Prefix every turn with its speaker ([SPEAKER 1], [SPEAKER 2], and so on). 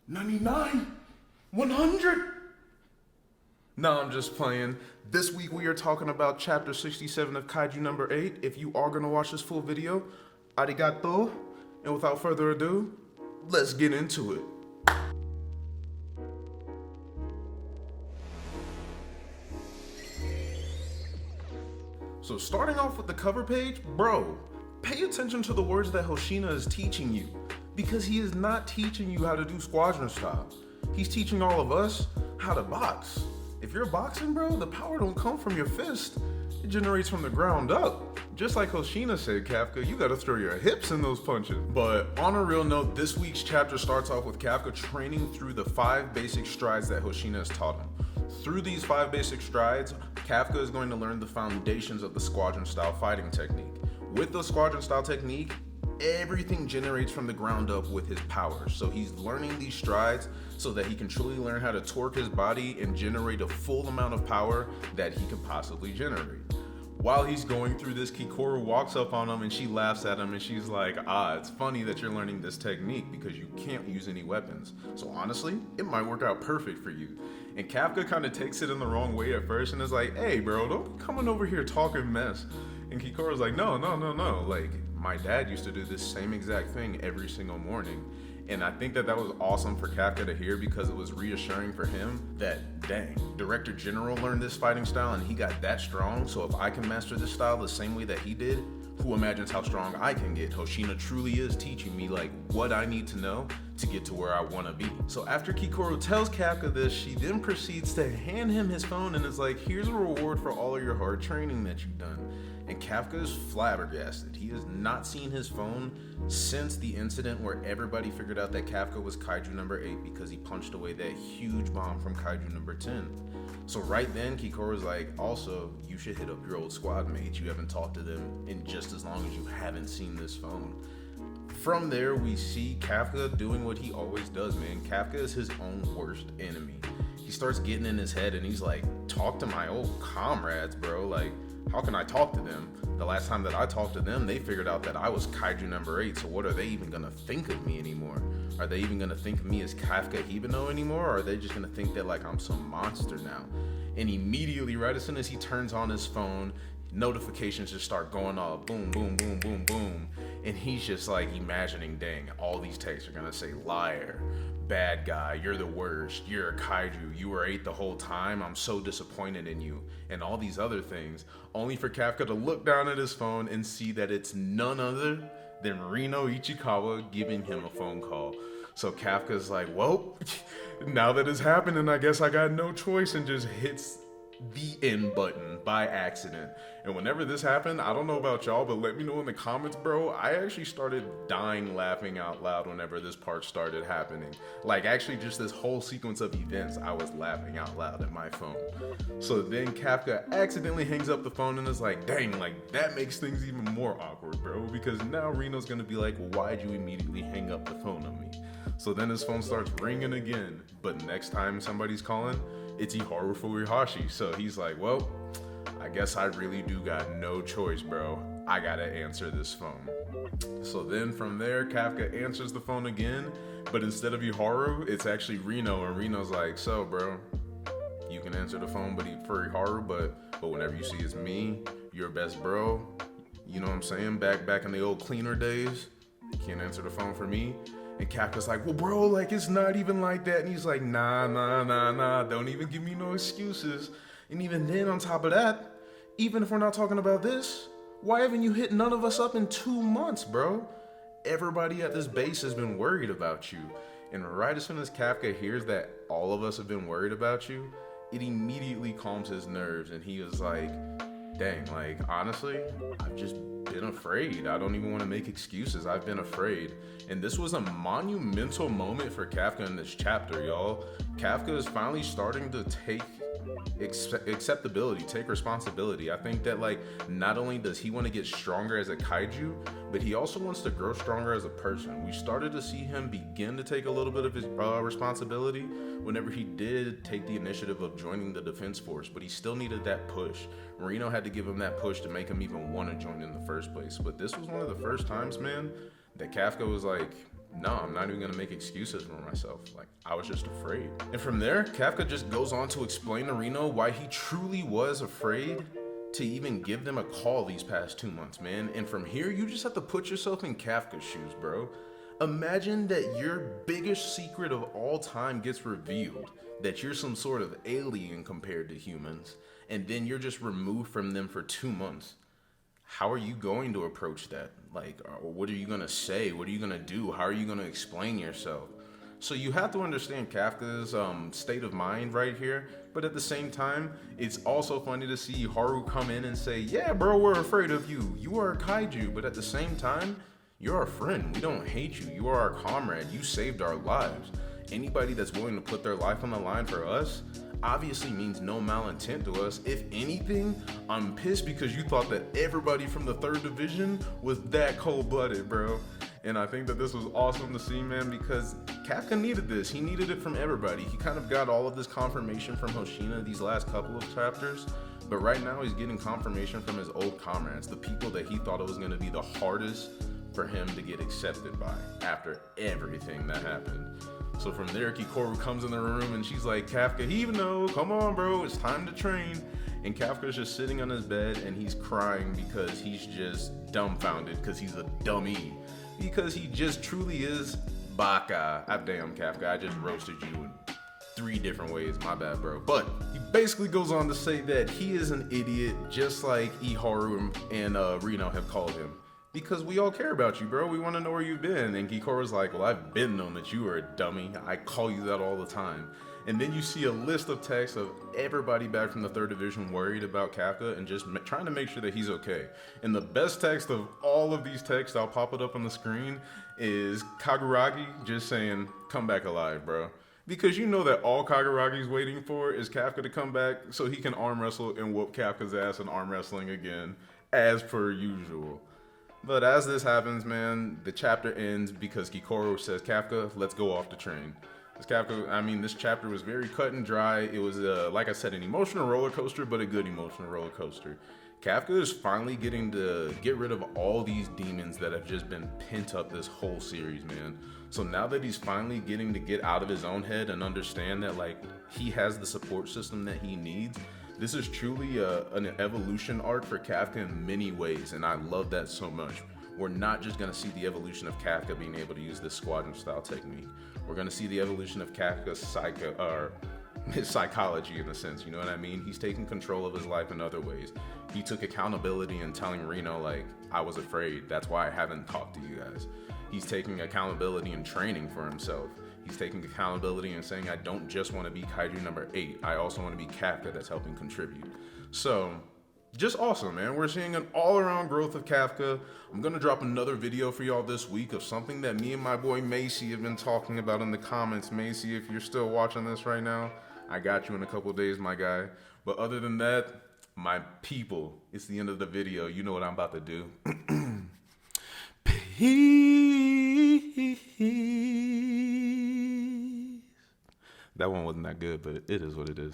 [SPEAKER 1] 99, 100. No, I'm just playing. This week we are talking about chapter 67 of Kaiju number 8. If you are going to watch this full video, arigato. And without further ado, let's get into it. So starting off with the cover page, bro, pay attention to the words that Hoshina is teaching you. Because he is not teaching you how to do squadron style. He's teaching all of us how to box. If you're boxing, bro, the power don't come from your fist. It generates from the ground up. Just like Hoshina said, Kafka, you gotta throw your hips in those punches. But on a real note, this week's chapter starts off with Kafka training through the 5 basic strides that Hoshina has taught him. Through these 5 basic strides, Kafka is going to learn the foundations of the squadron style fighting technique. With the squadron style technique, everything generates from the ground up with his powers. So he's learning these strides so that he can truly learn how to torque his body and generate a full amount of power that he could possibly generate. While he's going through this, Kikoru walks up on him and she laughs at him and she's like, it's funny that you're learning this technique because you can't use any weapons. So honestly, it might work out perfect for you. And Kafka kind of takes it in the wrong way at first and is like, hey bro, don't be coming over here talking mess. And Kikoru's like, no. Like, my dad used to do this same exact thing every single morning. And I think that was awesome for Kafka to hear because it was reassuring for him that, dang, Director General learned this fighting style and he got that strong. So if I can master this style the same way that he did, who imagines how strong I can get? Hoshina truly is teaching me like what I need to know to get to where I want to be. So after Kikoru tells Kafka this, she then proceeds to hand him his phone and is like, here's a reward for all of your hard training that you've done. And Kafka is flabbergasted. He has not seen his phone since the incident where everybody figured out that Kafka was Kaiju number 8 because he punched away that huge bomb from Kaiju number 10. So right then, Kikoru's like, also, you should hit up your old squad mates. You haven't talked to them in just as long as you haven't seen this phone. From there, we see Kafka doing what he always does, man. Kafka is his own worst enemy. He starts getting in his head and he's like, talk to my old comrades, bro. Like, how can I talk to them? The last time that I talked to them, they figured out that I was Kaiju number 8, so what are they even gonna think of me anymore? Are they even gonna think of me as Kafka Hibino anymore, or are they just gonna think that like I'm some monster now? And immediately, right as soon as he turns on his phone, notifications just start going off, boom, boom, boom, boom, boom. And he's just like imagining, dang, all these texts are gonna say liar, bad guy, you're the worst, you're a kaiju, you were 8 the whole time, I'm so disappointed in you, and all these other things, only for Kafka to look down at his phone and see that it's none other than Reno Ichikawa giving him a phone call. So Kafka's like, well, now that it's happening, I guess I got no choice, and just hits the end button by accident. And whenever this happened, I don't know about y'all, but let me know in the comments, bro. I actually started dying laughing out loud whenever this part started happening. Like, actually just this whole sequence of events, I was laughing out loud at my phone. So then Kafka accidentally hangs up the phone and is like, dang, like that makes things even more awkward, bro, because now Reno's gonna be like, well, why'd you immediately hang up the phone on me? So then his phone starts ringing again, but next time somebody's calling, it's Iharu Furuhashi. So he's like, well, I guess I really do got no choice, bro. I gotta answer this phone. So then from there, Kafka answers the phone again, but instead of Iharu, it's actually Reno, and Reno's like, so bro, you can answer the phone for Iharu, but whenever you see it's me, your best bro, you know what I'm saying? Back in the old cleaner days, you can't answer the phone for me. And Kafka's like, well, bro, like, it's not even like that. And he's like, nah, don't even give me no excuses. And even then, on top of that, even if we're not talking about this, why haven't you hit none of us up in 2 months, bro? Everybody at this base has been worried about you. And right as soon as Kafka hears that all of us have been worried about you, it immediately calms his nerves. And he was like, dang, like, honestly, I've just been afraid. I don't even want to make excuses. I've been afraid. And this was a monumental moment for Kafka in this chapter, y'all. Kafka is finally starting to take acceptability, take responsibility. I think that, like, not only does he want to get stronger as a kaiju, but he also wants to grow stronger as a person. We started to see him begin to take a little bit of his responsibility whenever he did take the initiative of joining the defense force, but he still needed that push. Reno had to give him that push to make him even want to join in the first place. But this was one of the first times, man, that Kafka was like, no, I'm not even gonna make excuses for myself. Like, I was just afraid. And from there, Kafka just goes on to explain to Reno why he truly was afraid to even give them a call these past 2 months, man. And from here, you just have to put yourself in Kafka's shoes, bro. Imagine that your biggest secret of all time gets revealed, that you're some sort of alien compared to humans, and then you're just removed from them for 2 months. How are you going to approach that? Like, what are you gonna say? What are you gonna do? How are you gonna explain yourself? So you have to understand Kafka's state of mind right here, but at the same time, it's also funny to see Haru come in and say, yeah, bro, we're afraid of you. You are a kaiju, but at the same time, you're our friend. We don't hate you. You are our comrade. You saved our lives. Anybody that's willing to put their life on the line for us obviously means no malintent to us. If anything, I'm pissed because you thought that everybody from the 3rd Division was that cold-blooded, bro. And I think that this was awesome to see, man, because Kafka needed this. He needed it from everybody. He kind of got all of this confirmation from Hoshina these last couple of chapters, but right now he's getting confirmation from his old comrades, the people that he thought it was going to be the hardest for him to get accepted by after everything that happened. So from there, Kikoru comes in the room and she's like, Kafka, Hibino, come on, bro, it's time to train. And Kafka's just sitting on his bed and he's crying because he's just dumbfounded because he's a dummy. Because he just truly is baka. Damn, Kafka, I just roasted you in 3 different ways. My bad, bro. But he basically goes on to say that he is an idiot, just like Iharu and Reno have called him. Because we all care about you, bro. We want to know where you've been. And Kikoru's like, well, I've been known that you are a dummy. I call you that all the time. And then you see a list of texts of everybody back from the 3rd Division worried about Kafka and just trying to make sure that he's okay. And the best text of all of these texts, I'll pop it up on the screen, is Kaguragi just saying, come back alive, bro. Because you know that all Kaguragi's waiting for is Kafka to come back so he can arm wrestle and whoop Kafka's ass in arm wrestling again, as per usual. But as this happens, man, the chapter ends because Kikoru says, Kafka, let's go off the train. This chapter was very cut and dry. It was, like I said, an emotional roller coaster, but a good emotional roller coaster. Kafka is finally getting to get rid of all these demons that have just been pent up this whole series, man. So now that he's finally getting to get out of his own head and understand that, like, he has the support system that he needs, this is truly an evolution arc for Kafka in many ways, and I love that so much. We're not just going to see the evolution of Kafka being able to use this squadron style technique. We're going to see the evolution of Kafka's his psychology in a sense, you know what I mean? He's taking control of his life in other ways. He took accountability in telling Reno, like, I was afraid. That's why I haven't talked to you guys. He's taking accountability in training for himself. He's taking accountability and saying, I don't just want to be Kaiju number 8. I also want to be Kafka that's helping contribute. So, just awesome, man. We're seeing an all-around growth of Kafka. I'm going to drop another video for y'all this week of something that me and my boy Macy have been talking about in the comments. Macy, if you're still watching this right now, I got you in a couple of days, my guy. But other than that, my people, it's the end of the video. You know what I'm about to do. Peace. That one wasn't that good, but it is what it is.